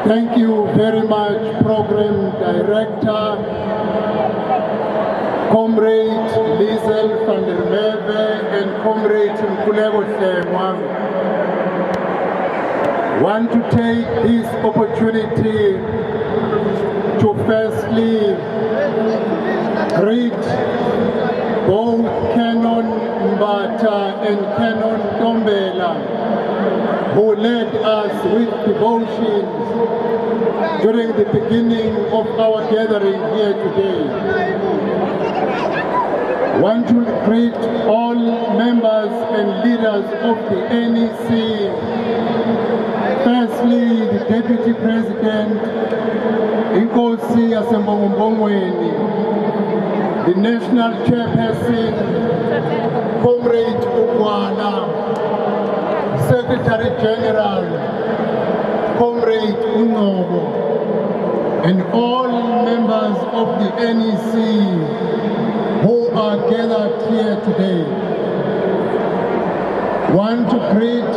Thank you very much, Program Director, Comrade Liesel van der Merwe and Comrade Intwenhle. Want to take this opportunity to firstly greet both Canon Mbata and Canon Tombela, who led us with devotions during the beginning of our gathering here today. Want to greet all members and leaders of the NEC. Firstly, the Deputy President, Inkosi Yasembombongweni, the National Chairperson, Comrade Ukwana, Secretary General, Comrade Unobo, and all members of the NEC who are gathered here today. Want to greet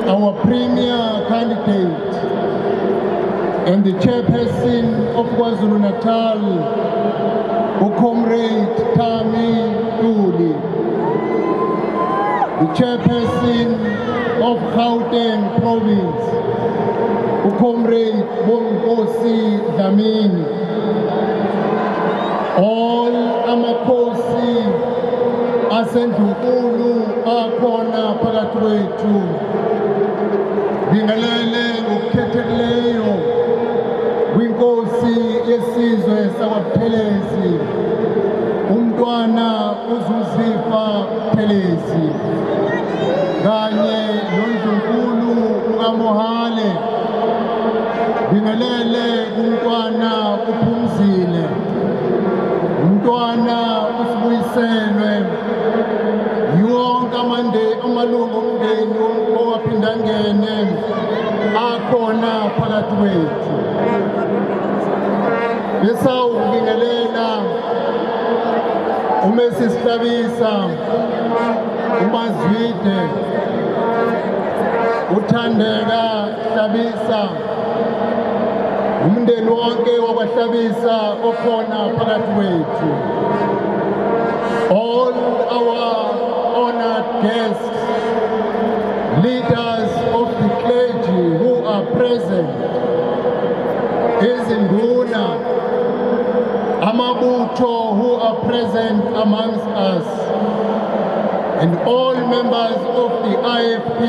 our premier candidate and the chairperson of KwaZulu-Natal, Comrade Tami Tuli, the chairperson of Gauteng province, Comrade Bongosi Dlamini, all amakhosi asendlunkulu akhona phakathi kwethu, bingelele ngokukhethekileyo kwinkosi yesizwe sakwaButhelezi, umntwana uZuzifa Buthelezi, kanye noNdlunkulu ukaMohale, bingelele umntwana uPhumzile, umntwana uSibuyiselwe, yonke amalungu omndeni owaphinda ngene akhona phakathi kwethu. Besawubingelela uMrs. Hlabisa, uMazwide, uThandeka Hlabisa, umndeni wonke wakwaHlabisa okhona phakathi kwethu. All our honored guests, leaders of the clergy who are present, izinduna, amabutho who are present amongst us, and all members of the IFP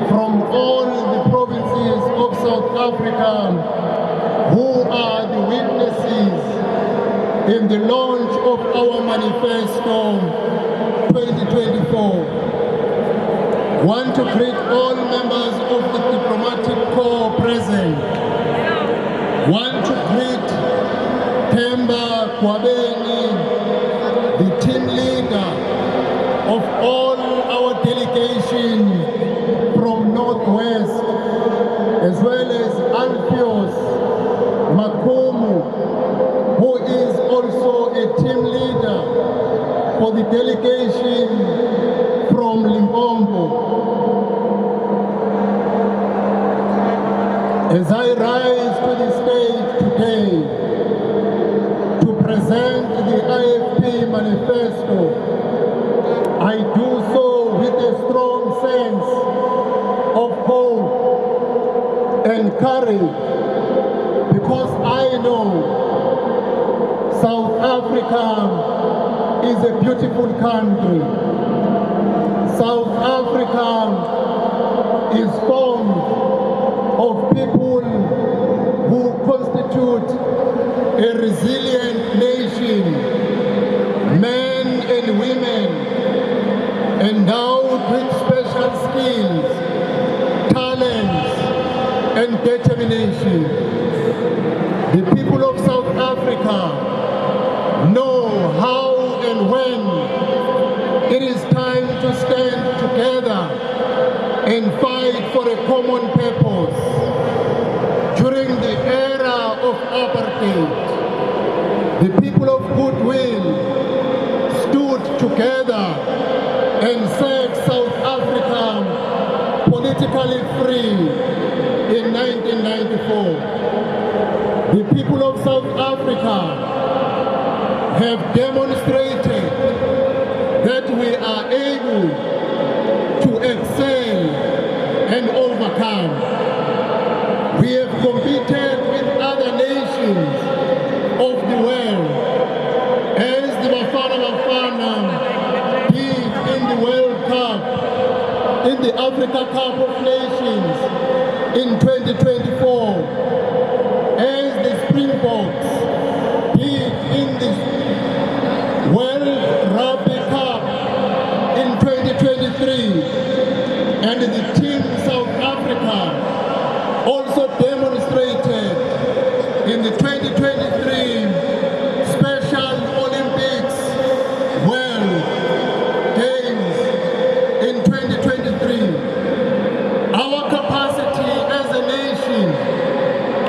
from all the provinces of South Africa who are the witnesses in the launch of our manifesto 2024. Want to greet all members of the diplomatic corps present. Want to greet Themba Kwabeni, the team leader of all our delegation from Northwest, as well as Alpheus Makomu, who is also a team leader for the delegation from Limpopo. As I rise to the stage today to present the IFP manifesto, I do so with a strong sense of hope and courage, because I know South Africa is a beautiful country. South Africa is formed of people who constitute a resilient nation, men and women endowed with special skills, talents, and determination. The people of South Africa know how and when it is time to stand together and fight for a common purpose. During the era of apartheid, the people of goodwill stood together and set South Africa politically free in 1994. The people of South Africa have demonstrated that we are able to excel and overcome. We have competed with other nations of the world, as the Bafana did in the World Cup, in the Africa Cup of Nations in 2024, as the Springboks did in the World Rugby Cup in 2023, and the team South Africa also demonstrated in the 2023 Special Olympics World Games in 2023. Our capacity as a nation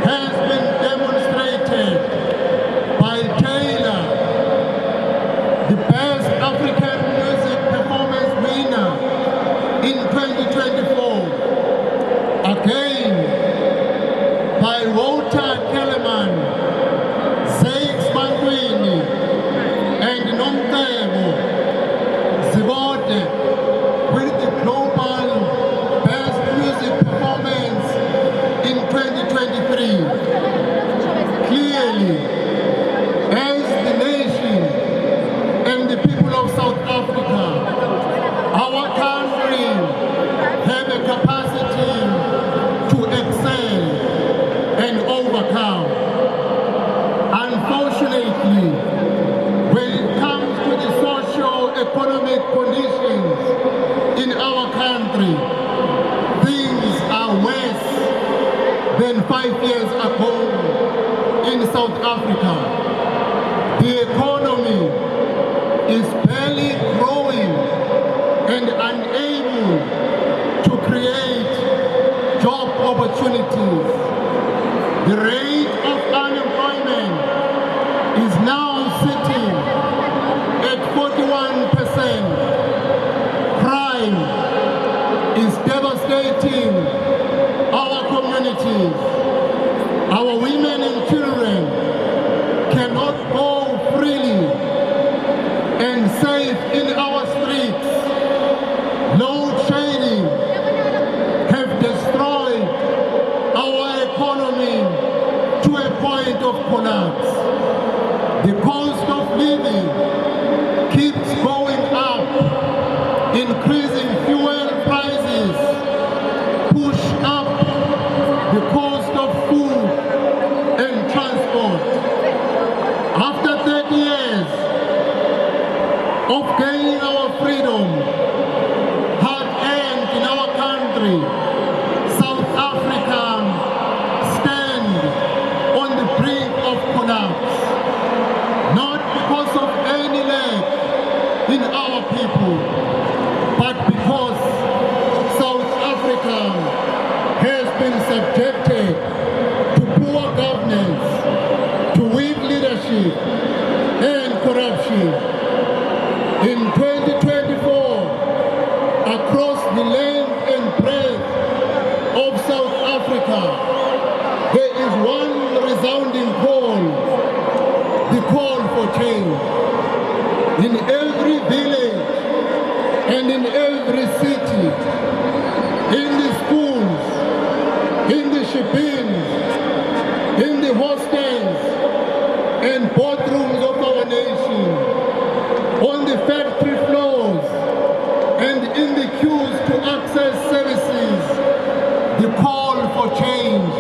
has been demonstrated by Taylor, the best African music performance winner in 2024. Again, by Walter Kellerman, Zakes Bantwini, and Nomtebo Zibote with the global best music performance in 2023. Clearly, as the nation and the people of South Africa, our country have a capacity to excel and overcome. Unfortunately, when it comes to the socio-economic conditions in our country, things are worse than 5 years ago in South Africa. The economy is barely growing and unable to create job opportunities. The rate of unemployment is now sitting at 41%. Crime is devastating our communities. Our women and children cannot go freely and safe in our streets. Load shedding have destroyed our economy to a point of collapse. The cost of living keeps going up. Increasing fuel prices push up the cost of food and transport. After 30 years of gaining our freedom, hard earned in our country, South Africa stand on the brink of collapse, not because of any lack in our people, but because South Africa has been subjected to poor governance, to weak leadership and corruption. In 2024, across the length and breadth of South Africa, there is one resounding call, the call for change. In every village and in every city, in the schools, in the shippings, in the hostels and boardrooms of our nation, on the factory floors and in the queues to access services, the call for change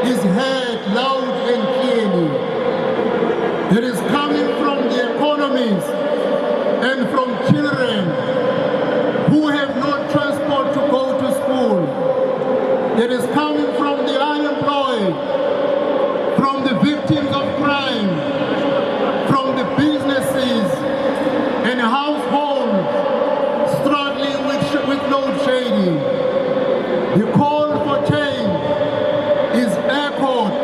is heard loud and clearly. It is coming from the economies and from children who have no transport to go to school. It is coming from the unemployed, from the victims of crime, from the businesses and households struggling with load shedding. The call for change is echoed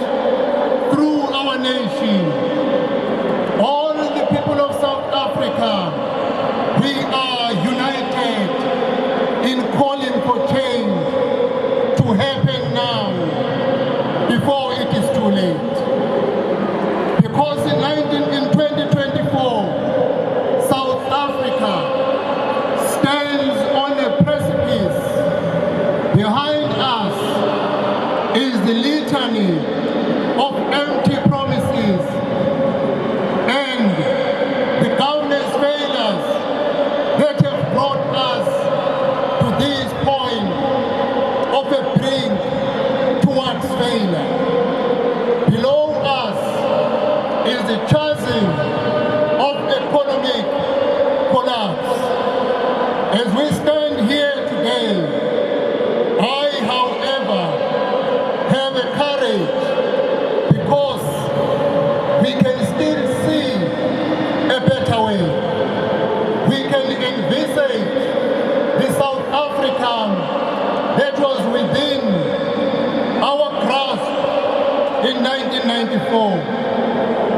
before it is too late. Because in 2024, South Africa stands on a precipice. Behind us is the litany of empty promises and the government's failures that have brought us to this point of a brink towards failure. Below us is the chasm of economic collapse. As we stand here today, I, however, have a courage because we can still see a better way. We can envisage the South African that was within our grasp in 1994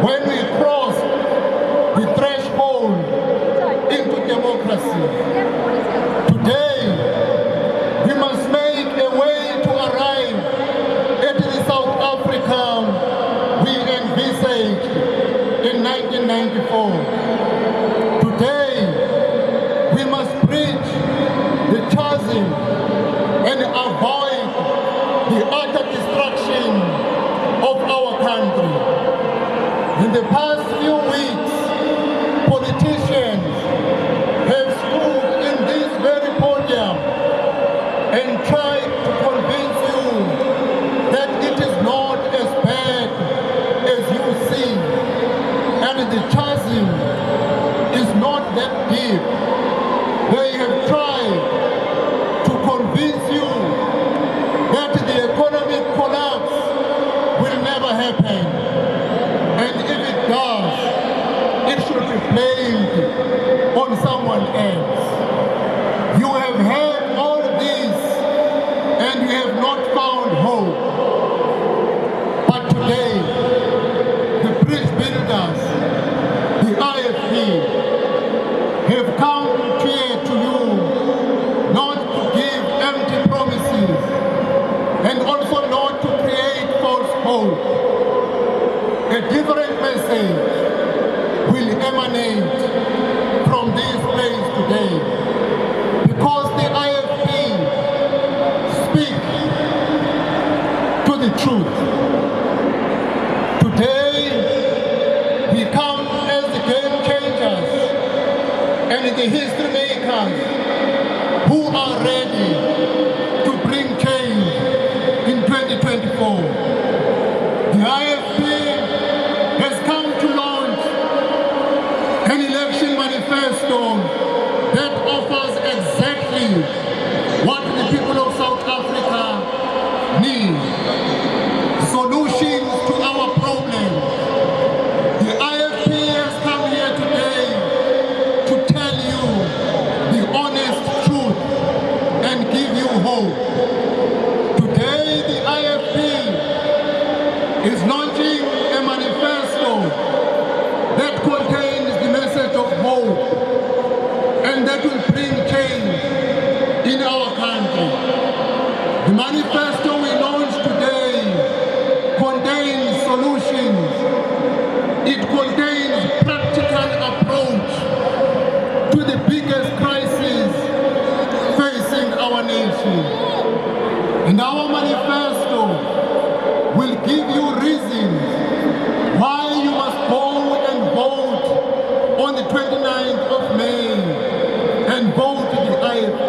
when we crossed the threshold into democracy. Today, we must make a way to arrive at the South Africa we envisaged in 1994. Today, we must bridge the chasm and avoid the utter destruction of our country. In the past few weeks, politicians have stood in this very podium and tried to convince you that it is not as bad as you see, and the chasm is not that deep. They have tried to convince you that the economic collapse will never happen, and if it does, it should be blamed on someone else. You have heard all this and you have not found hope. But today, the bridge builders, the IFP, have come here to you not to give empty promises and also not to create false hope. A different message will emanate from this place today, because the IFP speak to the truth. Today, we come as the game changers and the history makers who are ready to bring change in 2024. The IFP has come to launch an election manifesto that offers exactly what the people of South Africa need. Solutions to our problems. The IFP has come here today to tell you the honest truth and give you hope. Today, the IFP is launching a manifesto that contains the message of hope and that will bring change in our country. The manifesto we launched today contains solutions. It contains practical approach to the biggest crisis facing our nation. And our manifesto will give you reasons why you must go and vote on the 29th of May and vote the IFP.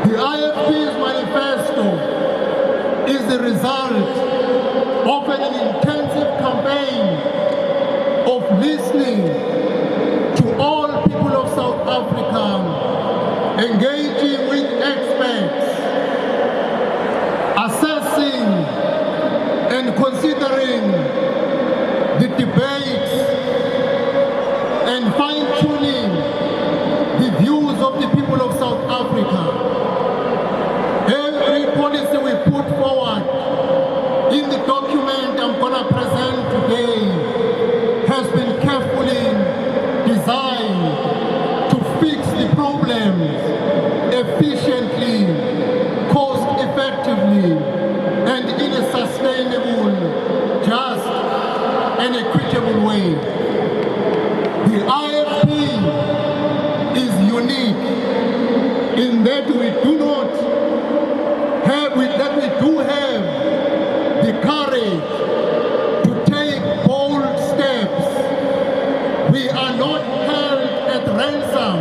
The IFP's manifesto is the result of an intensive campaign of listening to all people of South Africa, engaging with experts, assessing and considering the debates and fine-tuning the views of the people of South Africa. Every policy we put forward in the document I'm going to present today has been carefully designed to fix the problems efficiently, cost-effectively, and in a courage to take bold steps. We are not held at ransom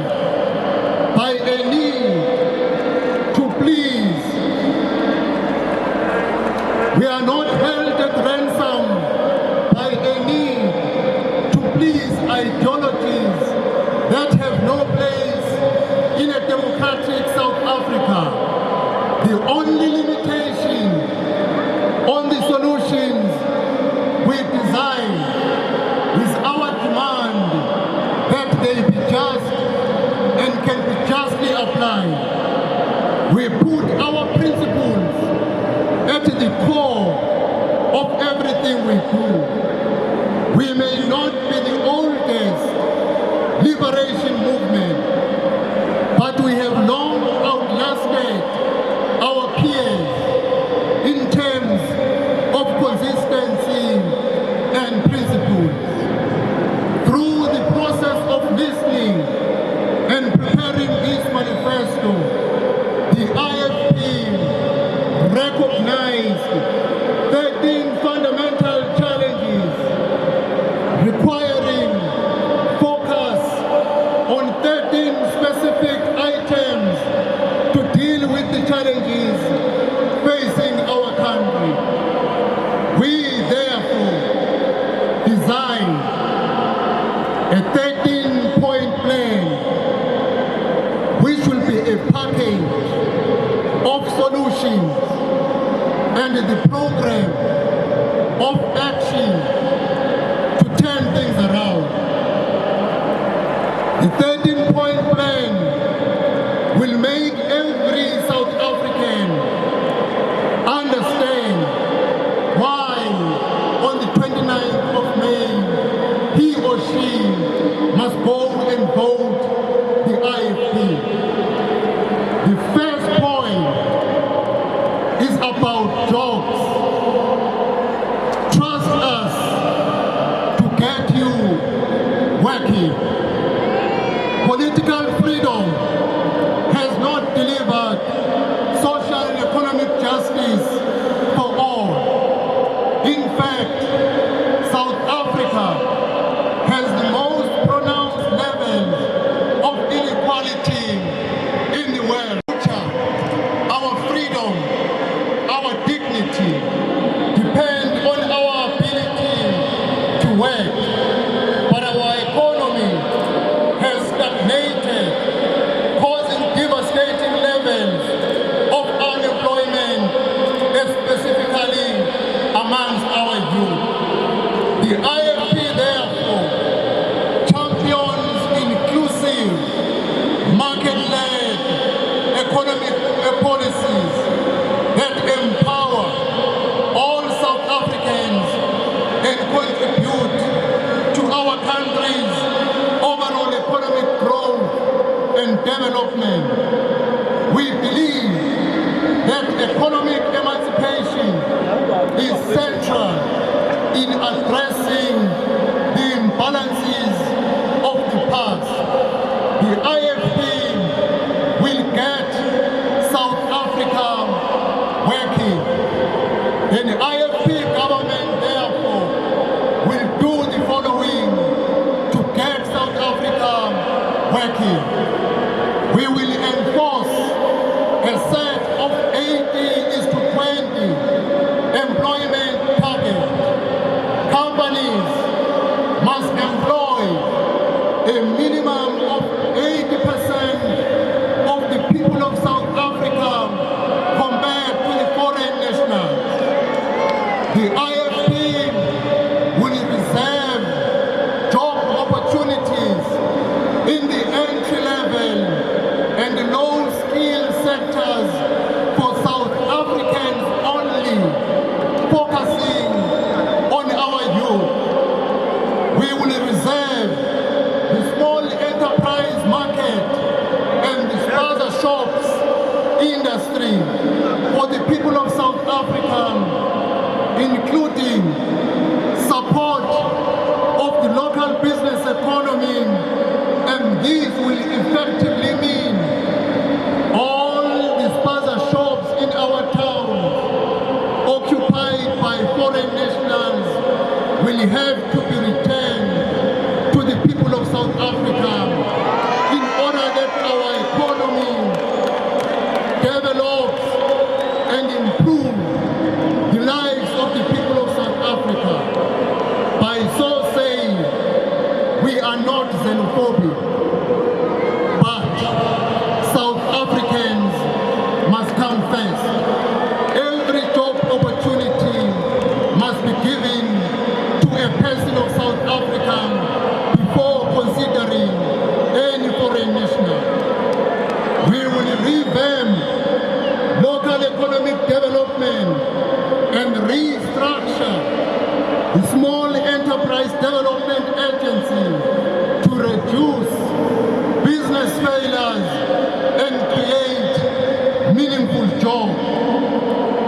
by a need to please. We are not held at ransom by a need to please ideologies that have no place in a democratic South Africa. The only limitation on the solutions we design is our demand that they be just and can be justly applied. We put our principles at the core of everything we do. We may not be the oldest liberation movement, but we have long outlasted our peers in terms of consistency and principles. Through the process of listening and preparing this manifesto, the IFP recognized 13 fundamental challenges requiring focus on 13 specific items to deal with the challenges facing our country. We therefore designed a 13-point plan which will be a package of solutions and the program of action to turn things around. The 13-point plan will make every South African understand why on the 29th of May he or she must go and vote the IFP. The first point is about jobs. Trust us to get you working. Political freedom has not delivered social and economic justice for all. In fact, South Africa has the most pronounced level of inequality in the world. Our freedom, our dignity depend on our ability to work, but our economy has stagnated, causing devastating levels of unemployment, specifically amongst our youth. The IFP therefore champions inclusive, market-led economic policies that empower all South Africans and contribute to our country's overall economic growth and development. We believe that economic emancipation is central in addressing the imbalances of the past. The IFP will get South Africa working. And the IFP government therefore will do the following to get South Africa working. We will enforce a set of 80:20 employment target. Companies must employ a minimum of 80% of the people of South Africa compared to the foreign nationals. The IFP will reserve job opportunities in the entry-level and low-skill sectors for South Africans only, focusing on our youth. We will reserve the small enterprise market and the spaza shops industry for the people of South Africa, including support of the local business economy, and these will effectively mean all the spaza shops in our town occupied by xenophobia. But South Africans must come first. Every job opportunity must be given to a person of South Africa before considering any foreign national. We will revamp local economic development and restructure the Small Enterprise Development Agency to reduce business failures and create meaningful jobs.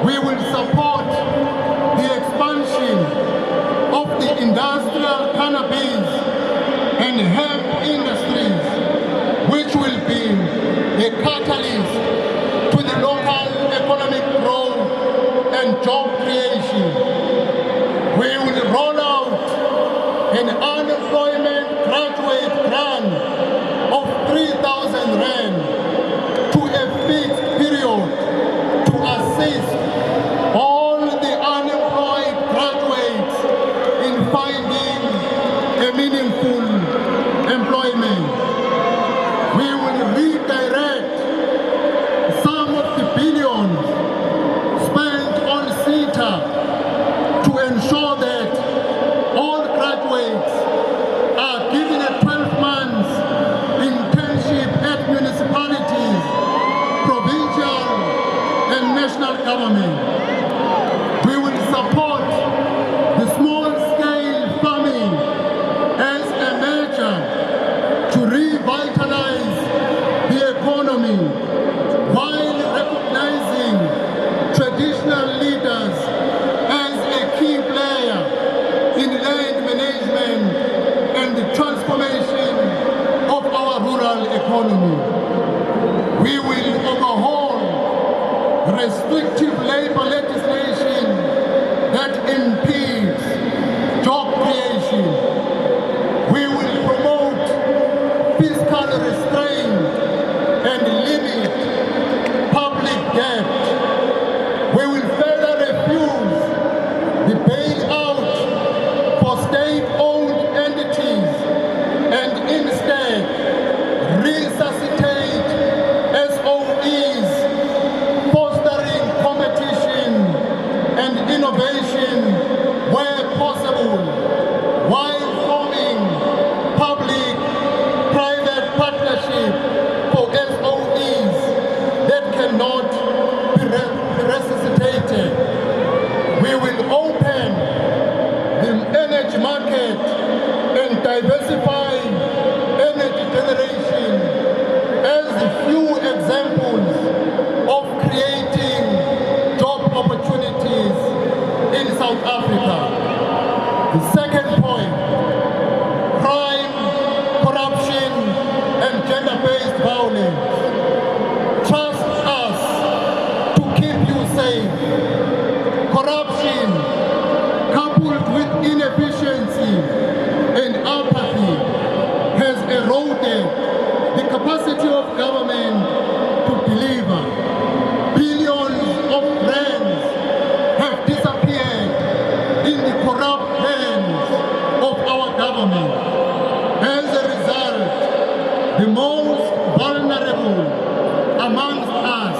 We will support the expansion of the industrial cannabis and hemp industries, which will be a catalyst to the local economic growth and job creation. We will roll out an unemployment graduate grant of 3,000 rand to a fixed period to assist all the unemployed graduates in finding a meaningful employment. We will redirect some of the billions spent on sika to ensure that all graduates are given a 12 months internship at municipalities, provincial and national government. We will support the small-scale farming as a measure to revitalize the economy while recognizing traditional leaders as a key player in land management and the transformation of our rural economy. We will overhaul restrictive labor legislation that impedes job creation. We will promote fiscal restraint and limit public debt. We will further refuse the bailout for state-owned entities and instead resuscitate SOEs, fostering competition and innovation where possible, while forming public-private partnership for SOEs that cannot be resuscitated. We will open the energy market and diversify energy generation as the few examples of creating job opportunities in South Africa. The second point, crime, corruption, and gender-based violence. Trust us to keep you safe. Corruption, coupled with inefficiency and apathy, has eroded the capacity of government to deliver. Billions of rands have disappeared in the corrupt hands of our government. As a result, the most vulnerable amongst us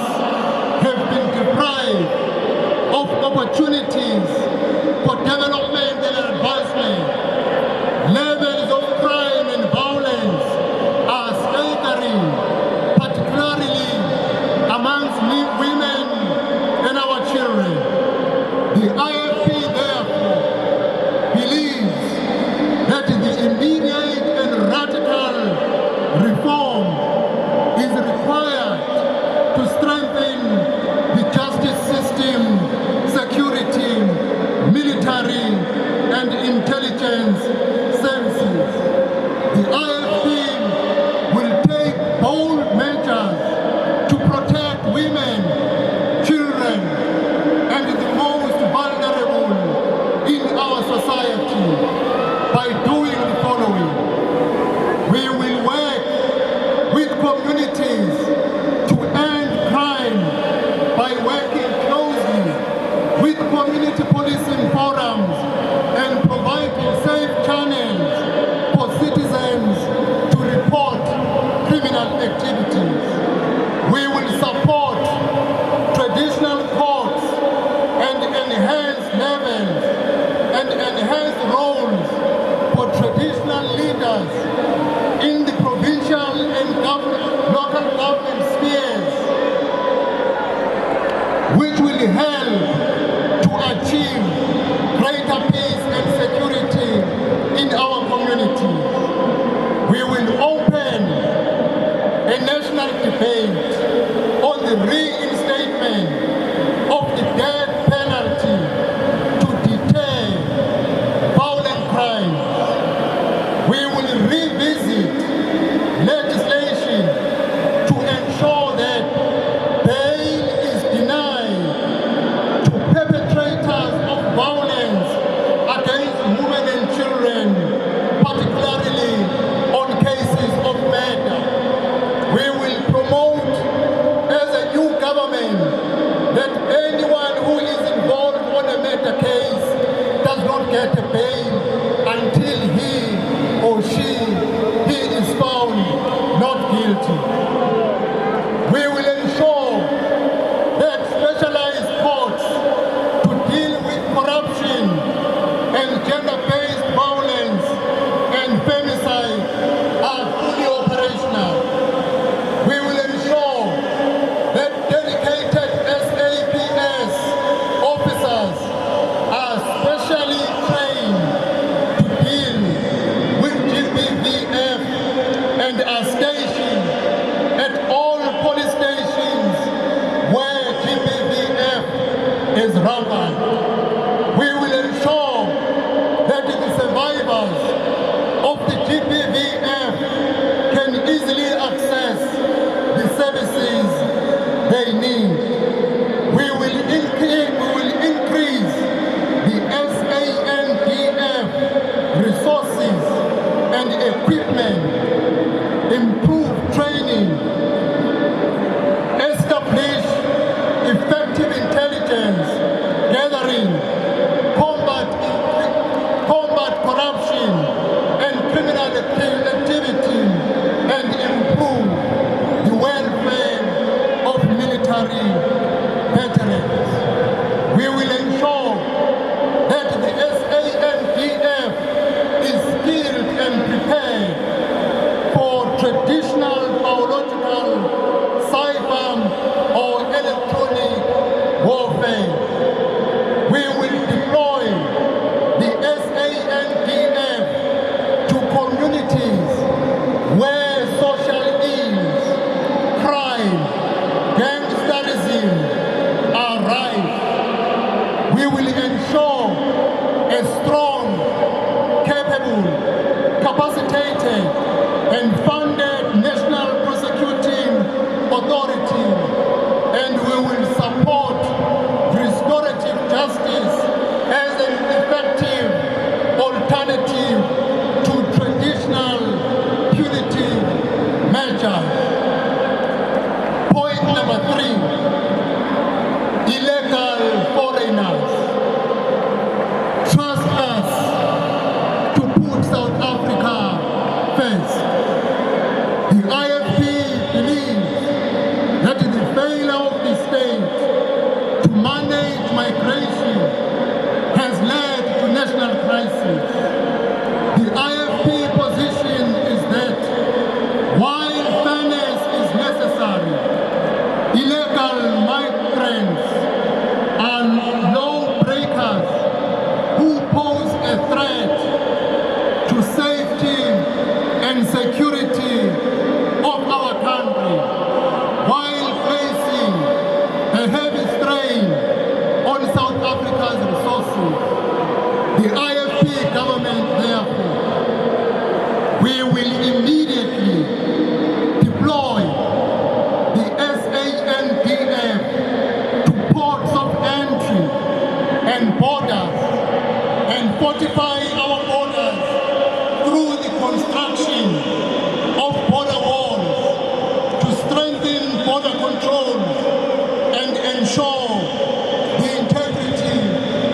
have been deprived of opportunities for development and advancement. Levels of crime and violence are staggering, particularly amongst women and our children. The IFP therefore believes that the immediate and radical reform is required to strengthen the justice system, security, military, and intelligence services. The IFP will take bold measures to protect women, children, and the most vulnerable in our society by doing the following. We will work with communities to end crime by working closely with community policing forums and providing enhance roles for traditional leaders in the provincial and local government spheres, which will help to achieve greater peace and security in our community. We will open a national debate on the reinstatement of the death penalty to deter violent crimes. We will revisit legislation to ensure that bail is denied to perpetrators of violence against women and children, particularly on cases of murder. We will promote, as a new government, that anyone who is involved on a murder case does not get a bail until he or she is found not guilty. We will ensure that specialized courts to deal with corruption and gender-based violence and femicide are fully operational. We will ensure that dedicated SAPS officers are specially trained to deal with GBVF and are stationed at all police stations where GBVF is rampant. We will ensure that the survivors of the GBVF can easily access the services they need. We will increase the SANDF resources and equipment, improve training, establish effective intelligence gathering, combat corruption and criminal activity, and improve the welfare of military veterans. We will ensure that the SANDF is skilled and prepared for traditional biological, cyber or electronic warfare. We will deploy the SANDF to communities where social ills, crime, gangsterism are rife. We will ensure a strong, capable, capacitated, and funded National Prosecuting Authority, and we will support restorative justice as an effective alternative to traditional punitive measures. Point number 3, illegal foreigners. Trust us to put South Africa first. The IFP believes that the failure of the state to manage migration has led to national crisis. The IFP position is that while fairness is necessary, illegal migrants are law breakers who pose a threat to safety and security of our country, while placing a heavy strain on South Africa's resources. The IFP government, therefore, we will immediately deploy the SANDF to ports of entry and borders and fortify our borders through the construction of border walls to strengthen border controls and ensure the integrity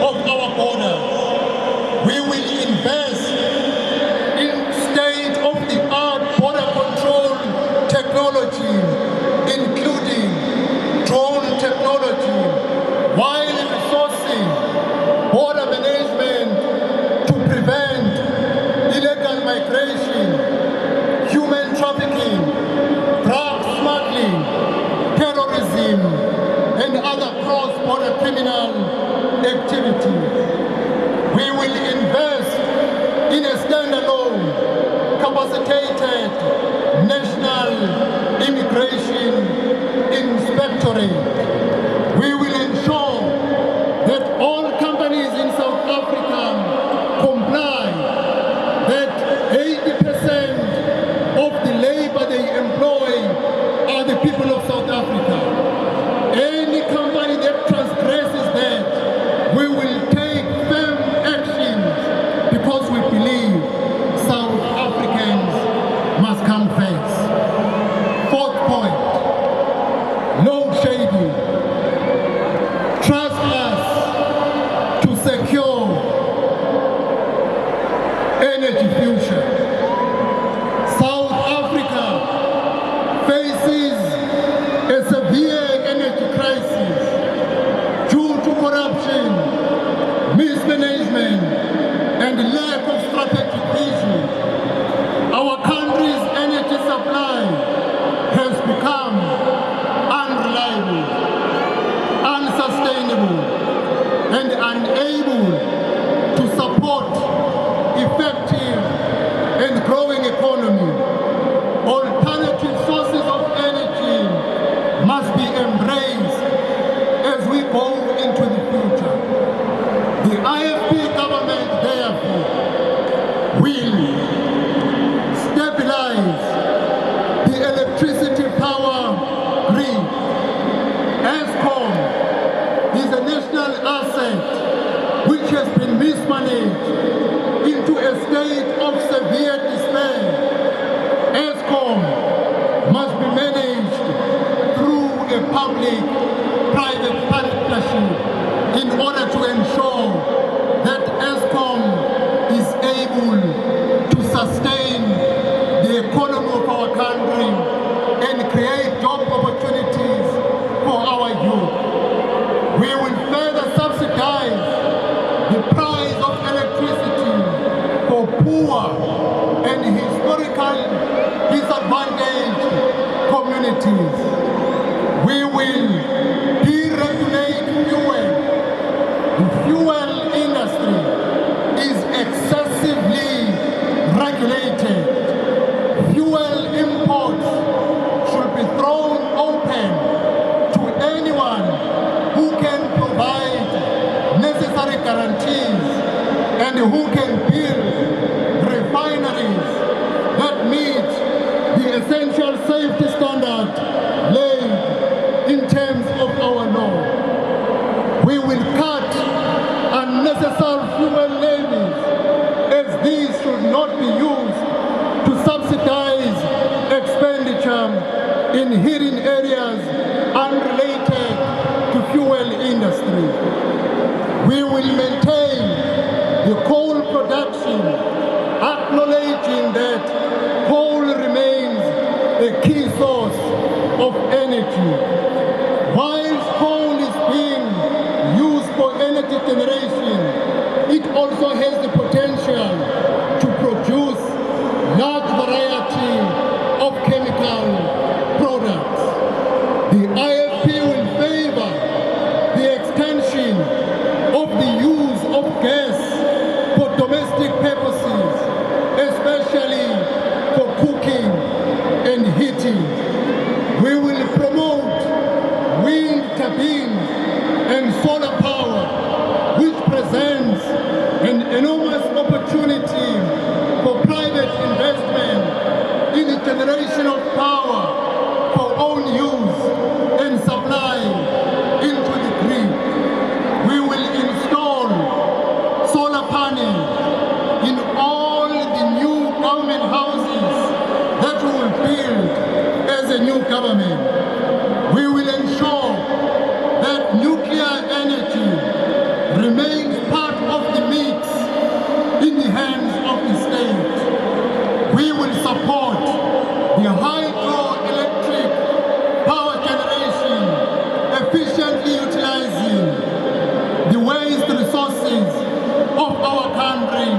of our borders. We will invest in state-of-the-art border control technology, including drone technology, while resourcing border management mismanagement, and lack of strategic vision, our country's energy supply has become unreliable, unsustainable, and unable to support effective and growing economy. Alternative sources of energy must be embraced as we go into the future. The IFP government, therefore, will stabilize the electricity power grid. ESCOM is a national asset which has been mismanaged into a state of severe despair. ESCOM must be managed through a public-private partnership in order to ensure that ESCOM is able to sustain the economy of our country and create job opportunities for our youth. We will further subsidize the price of electricity for poor and historically disadvantaged communities. We will deregulate fuel. The fuel industry is excessively regulated. Fuel imports should be thrown open to anyone who can provide necessary guarantees and who can build refineries that meet the essential safety standard laid in terms of our law. We will cut unnecessary fuel levies, as these should not be used to subsidize expenditure in hidden areas unrelated to fuel industry. We will maintain the coal production, acknowledging that coal remains a key source of energy. While coal is being used for energy generation, it also has the potential to produce large variety of chemical products. The IFP will favor the extension of the use of gas for domestic purposes, especially for cooking and heating. We will promote wind turbines and solar power, which presents an enormous opportunity for private investment in the generation of power for own use and supply into the grid. We will install solar panels in all the new government houses that we will build as a new government. We will ensure that nuclear energy remains part of the mix in the hands of the state. We will support the hydroelectric power generation, efficiently utilizing the waste resources of our country